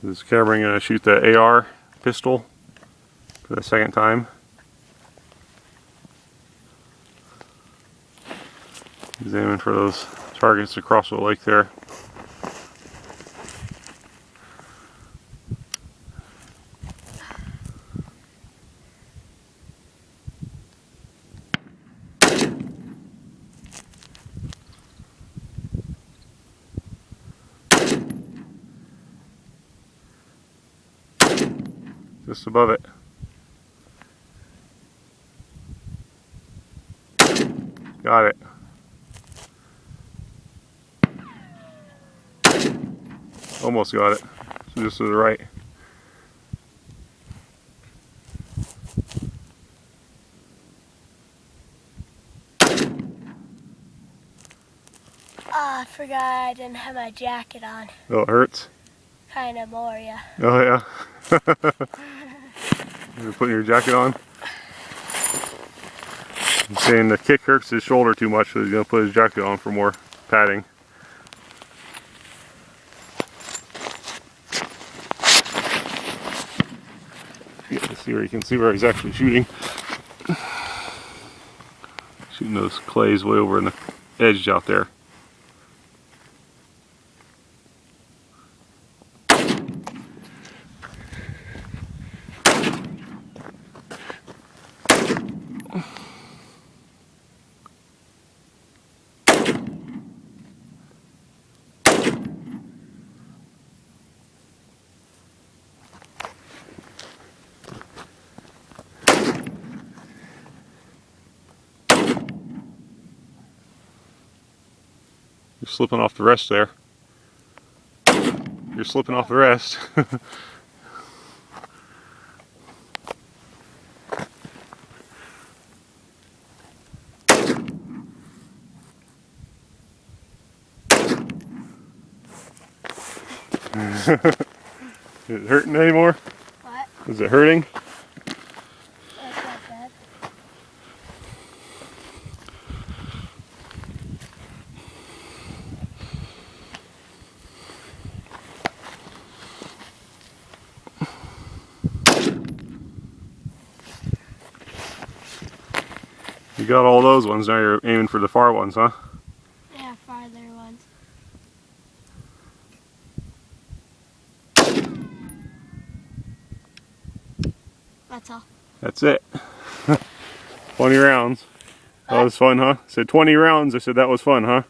This camera, I'm going to shoot the AR pistol for the second time. He's aiming for those targets across the lake there. Just above it. Got it. Almost got it. So just to the right. Oh, I forgot I didn't have my jacket on. Oh, it hurts? Kind of more, yeah. Oh, yeah. You're putting your jacket on? He's saying the kick hurts his shoulder too much, so he's going to put his jacket on for more padding. Yeah, let's see where you can see where he's actually shooting. Shooting those clays way over in the edge out there. You're slipping off the rest there. You're slipping off the rest. Is it hurting anymore? What? Is it hurting? That's not bad. You got all those ones, now you're aiming for the far ones, huh? Yeah, farther ones. That's all. That's it. 20 rounds. That was fun, huh? I said 20 rounds. I said that was fun, huh?